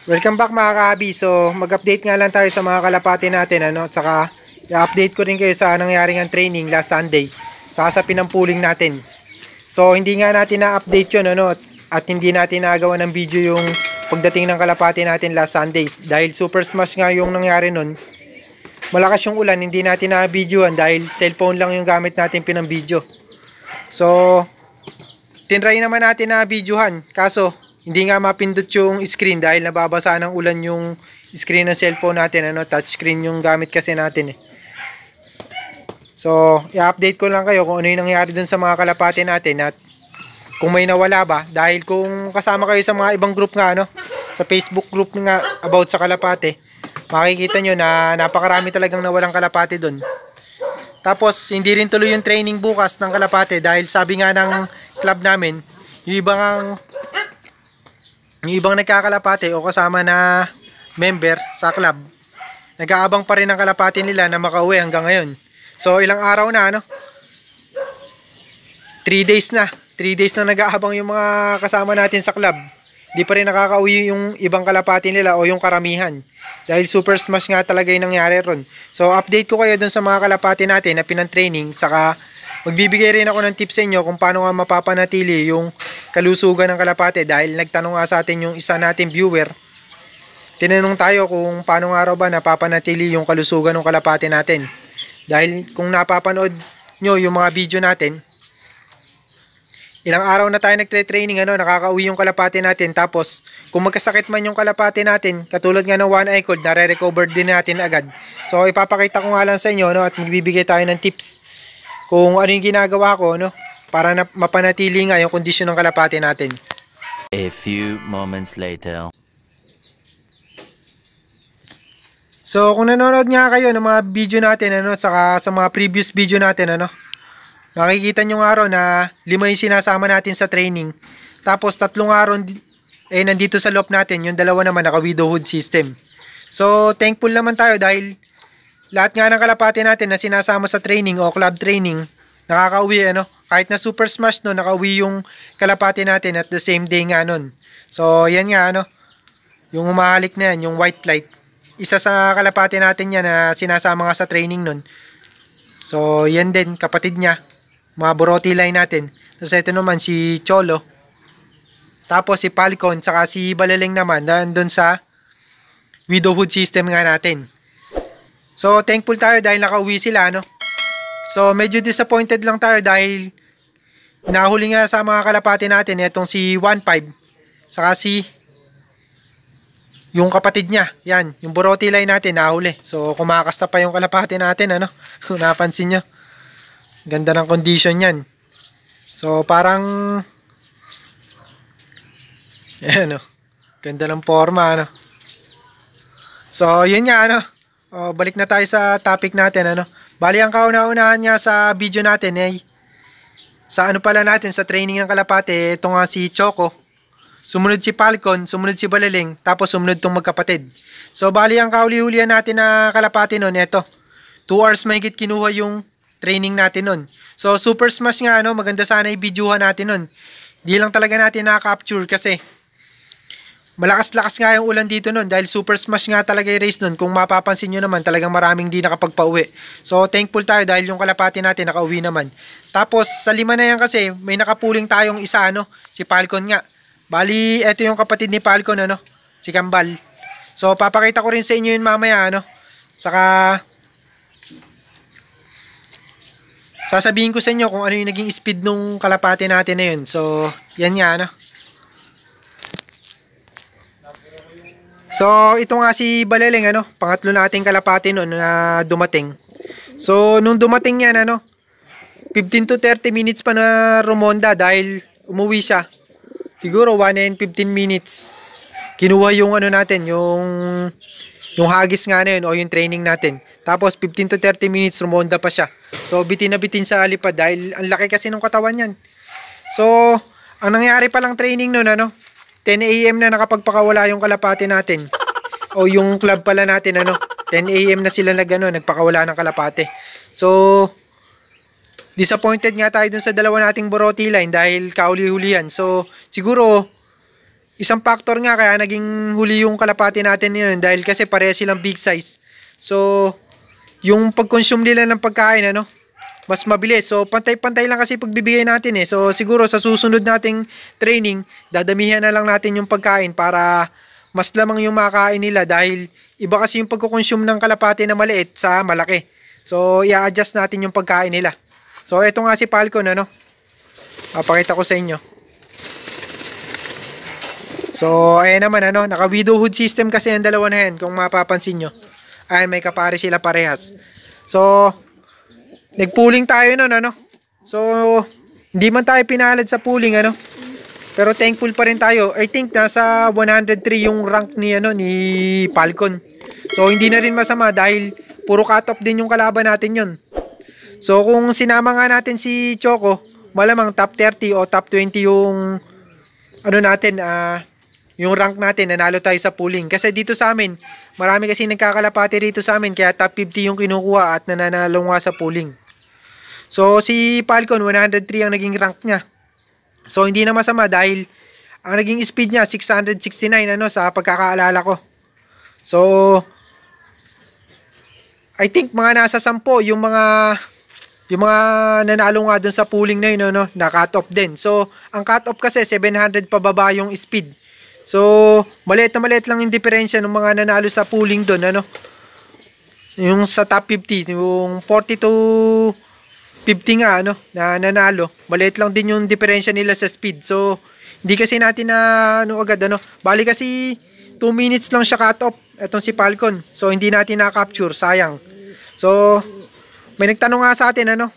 Welcome back mga kahabi. So mag-update nga lang tayo sa mga kalapati natin at saka i-update ko rin kayo sa nangyari ng training last Sunday saka sa pinampuling natin. So hindi nga natin na-update yun at hindi natin nagawa ng video yung pagdating ng kalapati natin last Sunday dahil super smash nga yung nangyari nun. Malakas yung ulan, hindi natin na-videoan dahil cellphone lang yung gamit natin pinang-video. So tinry naman natin na videohan, kaso hindi nga mapindot yung screen dahil nababasa ng ulan yung screen ng cellphone natin, touch screen yung gamit kasi natin eh. So i-update ko lang kayo kung ano yung nangyari dun sa mga kalapati natin at kung may nawala ba, dahil kung kasama kayo sa mga ibang group nga sa Facebook group nga about sa kalapati, makikita nyo na napakarami talagang nawalang kalapati dun. Tapos hindi rin tuloy yung training bukas ng kalapati dahil sabi nga ng club namin, yung ibang nagkakalapati o kasama na member sa club, nag-aabang pa rin ang kalapati nila na makauwi hanggang ngayon. So ilang araw na 3 days na nag-aabang yung mga kasama natin sa club. Di pa rin nakakauwi yung ibang kalapati nila o yung karamihan dahil super smash nga talaga yung nangyari ron. So update ko kayo dun sa mga kalapati natin na pinang-training, saka magbibigay rin ako ng tips sa inyo kung paano nga mapapanatili yung kalusugan ng kalapati dahil nagtanong nga sa atin yung isa nating viewer. Tinanong tayo kung paano nga raw ba napapanatili yung kalusugan ng kalapati natin. Dahil kung napapanood nyo yung mga video natin, ilang araw na tayo nagtre-training, nakakauwi yung kalapati natin. Tapos, kung magkasakit man yung kalapati natin, katulad nga ng one eye cold, nare-recover din natin agad. So, ipapakita ko nga lang sa inyo, at magbibigay tayo ng tips kung ano yung ginagawa ko, para mapanatili nga yung kondisyon ng kalapati natin. A few moments later. So, kung nanonood nga kayo ng mga video natin, saka sa mga previous video natin, makikita nyo nga na 5 yung sinasama natin sa training. Tapos 3 araw nandito sa loob natin, yung 2 naman naka-widowhood system. So thankful naman tayo dahil lahat nga ng kalapati natin na sinasama sa training o club training, nakakauwi kahit na super smash nakauwi yung kalapati natin at the same day nga nun. So yan nga yung umahalik na yan, yung white light. Isa sa kalapati natin yan na sinasama nga sa training nun. So yan din, kapatid niya, mga Boroti line natin. Tapos ito naman si Cholo. Tapos si Falcon, saka si Balaling naman, nandun sa widowhood system nga natin. So thankful tayo dahil nakauwi sila, So medyo disappointed lang tayo dahil nahuli nga sa mga kalapati natin itong si 1-5, saka si yung kapatid niya, yan, yung Boroti line natin nahuli. So kumakasta pa yung kalapati natin, kung napansin nyo. Ganda ng condition yan. So parang ayan, ganda ng forma, So yun nga, balik na tayo sa topic natin, Bali ang kauna-unahan nga sa video natin ay sa pala natin sa training ng kalapati, ito nga si Choco, sumunod si Falcon, sumunod si Balaling, tapos sumunod tong magkapatid. So bali ang kauli-hulihan natin na kalapati nun, ito 2 hours mahigit kinuha yung training natin nun. So super smash nga, maganda sana i-videohan natin nun. Di lang talaga natin na-capture kasi malakas-lakas nga yung ulan dito nun dahil super smash nga talaga yung race nun. Kung mapapansin nyo naman, talagang maraming di nakapagpauwi. So thankful tayo dahil yung kalapati natin nakauwi naman. Tapos sa 5 na yan kasi may nakapuling tayong isa, si Falcon nga. Bali, eto yung kapatid ni Falcon, si Kambal. So papakita ko rin sa inyo yun mamaya, Saka sasabihin ko sa inyo kung ano yung naging speed nung kalapati natin na yun. So yan nga, So ito nga si Balaling, pangatlo nating kalapati noon na dumating. So nung dumating yan, 15 to 30 minutes pa na rumonda dahil umuwi siya. Siguro 1 and 15 minutes. Kinuha yung natin, yung hagis nga na yun o yung training natin. Tapos 15 to 30 minutes rumonda pa siya. So bitin na bitin sa lipad dahil ang laki kasi ng katawan niyan. So ang nangyari pa lang training noon, 10 AM na nakapagpakawala yung kalapati natin. O yung club pala natin, 10 AM na sila nagpakawala ng kalapati. So disappointed nga tayo dun sa 2 nating Boroti line dahil kauli-hulihan. So siguro isang factor nga kaya naging huli yung kalapati natin yun dahil kasi pareha silang big size. So, yung pag-consume nila ng pagkain, ano, mas mabilis. So, pantay-pantay lang kasi pagbibigay natin eh. So, siguro sa susunod nating training, dadamihan na lang natin yung pagkain para mas lamang yung makain nila dahil iba kasi yung pagko-consume ng kalapati na maliit sa malaki. So, i-adjust natin yung pagkain nila. So, eto nga si Falcon, ano. Papakita ko sa inyo. So, ayan naman, ano, naka-widow hood system kasi yung dalawa na yan, kung mapapansin nyo. Ayan, may kapare sila parehas. So, nag-pooling tayo nun, ano. So, hindi man tayo pinalad sa pooling, ano. Pero thankful pa rin tayo. I think nasa 103 yung rank ni, ano, ni Falcon. So, hindi na rin masama dahil puro cut-off din yung kalaban natin yun. So, kung sinama nga natin si Choco, malamang top 30 o top 20 yung, ano natin, yung rank natin, nanalo tayo sa pooling. Kasi dito sa amin, marami kasi nagkakalapati rito sa amin, kaya top 50 yung kinukuha at nananalo nga sa pooling. So, si Falcon, 103 ang naging rank niya. So, hindi na masama dahil ang naging speed niya, 669, ano, sa pagkakaalala ko. So, I think mga nasa 10 yung mga nanalo nga dun sa pooling na yun, ano, na cut-off din. So, ang cut-off kasi 700 pababa yung speed. So, maliit na maliit lang yung diferensya ng mga nanalo sa pooling doon, ano. Yung sa top 50, yung 40 to 50 nga, ano, na nanalo. Maliit lang din yung diferensya nila sa speed. So, hindi kasi natin na, ano, agad, ano. Bali kasi 2 minutes lang siya cut off, etong si Falcon. So, hindi natin na-capture, sayang. So, may nagtanong nga sa atin, ano,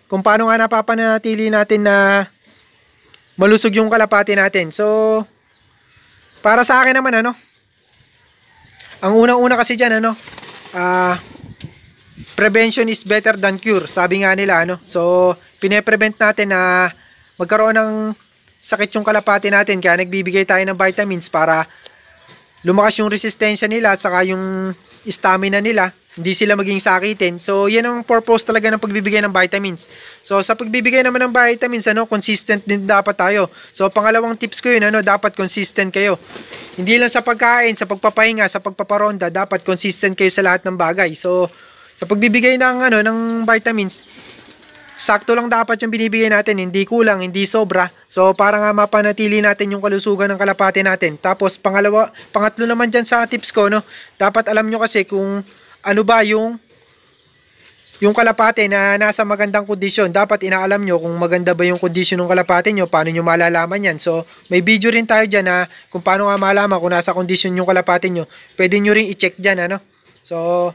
kung paano nga napapanatili natin na malusog yung kalapati natin. So, para sa akin naman, ano, ang unang-una kasi dyan, ano, prevention is better than cure, sabi nga nila, ano. So, pine-prevent natin na magkaroon ng sakit yung kalapati natin, kaya nagbibigay tayo ng vitamins para lumakas yung resistensya nila at saka yung stamina nila, hindi sila maging sakitin. So, yan ang purpose talaga ng pagbibigay ng vitamins. So, sa pagbibigay naman ng vitamins, ano, consistent din dapat tayo. So, pangalawang tips ko yun, ano, dapat consistent kayo. Hindi lang sa pagkain, sa pagpapahinga, sa pagpaparonda, dapat consistent kayo sa lahat ng bagay. So, sa pagbibigay ng, ano, ng vitamins, sakto lang dapat yung binibigay natin, hindi kulang, hindi sobra. So, para nga mapanatili natin yung kalusugan ng kalapati natin. Tapos, pangatlo naman dyan sa tips ko, no, dapat alam nyo kasi kung ano ba yung kalapate na nasa magandang kondisyon. Dapat inaalam nyo kung maganda ba yung kondisyon ng kalapate nyo, paano nyo malalaman yan. So, may video rin tayo dyan na kung paano nga malaman kung nasa kondisyon yung kalapate nyo. Pwede nyo rin i-check dyan, ano. So,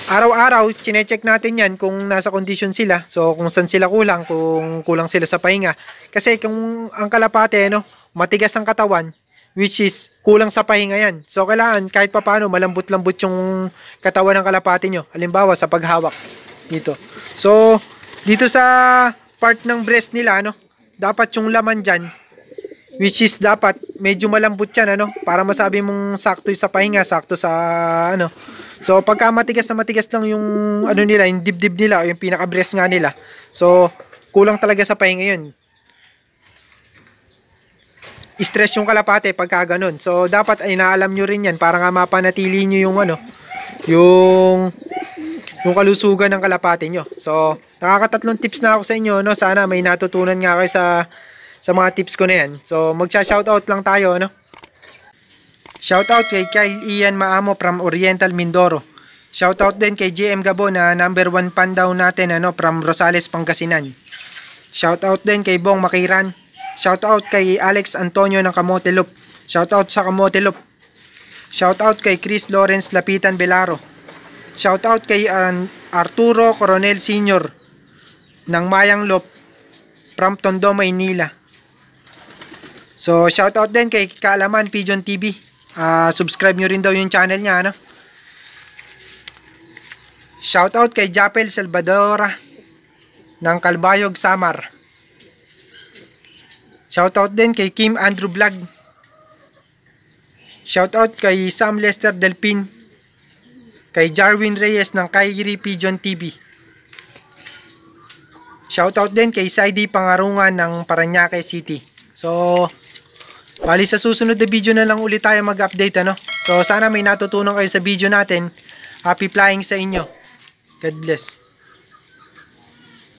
araw-araw, chinecheck natin yan kung nasa kondisyon sila. So, kung saan sila kulang, kung kulang sila sa pahinga. Kasi kung ang kalapate, ano, matigas ang katawan, which is kulang sa pahinga yan. So, kailangan kahit papaano malambot-lambot yung katawan ng kalapati nyo. Halimbawa, sa paghawak dito. So, dito sa part ng breast nila, ano, dapat yung laman dyan, which is dapat medyo malambot yan, ano, para masabi mong sakto sa pahinga, sakto sa, ano. So, pagka matigas na matigas lang yung, ano nila, yung dibdib nila, o yung pinaka-breast nga nila. So, kulang talaga sa pahinga yun. Stress yung kalapate pagka ganun. So, dapat ay naalam nyo rin yan para nga mapanatili nyo yung, ano, yung kalusugan ng kalapate nyo. So, nakakatatlong tips na ako sa inyo, no? Sana may natutunan nga kayo sa mga tips ko na yan. So, magsha-shoutout lang tayo, no? Shoutout kay Kyle Ian Maamo from Oriental Mindoro. Shoutout din kay JM Gabo na number 1 fan daw natin, ano, from Rosales, Pangasinan. Shoutout din kay Bong Makiran. Shoutout kay Alex Antonio ng Kamote Loop. Shoutout sa Kamote Loop. Shoutout kay Chris Lawrence Lapitan Belaro. Shoutout kay Arturo Coronel Sr. ng Mayang Loop from Tondo, Maynila. So, shoutout din kay Kaalaman Pigeon TV. Subscribe nyo rin daw yung channel niya, ano? Shoutout kay Japel Salvadora ng Kalbayog, Samar. Shoutout din kay Kim Andrew Vlog. Shoutout kay Sam Lester Delpin. Kay Jarwin Reyes ng Kairi Pigeon TV. Shoutout din kay Saidi Pangarungan ng Parañaque City. So, Bali sa susunod na video na lang ulit tayo mag-update, ano. So sana may natutunan kayo sa video natin. Happy flying sa inyo. God bless.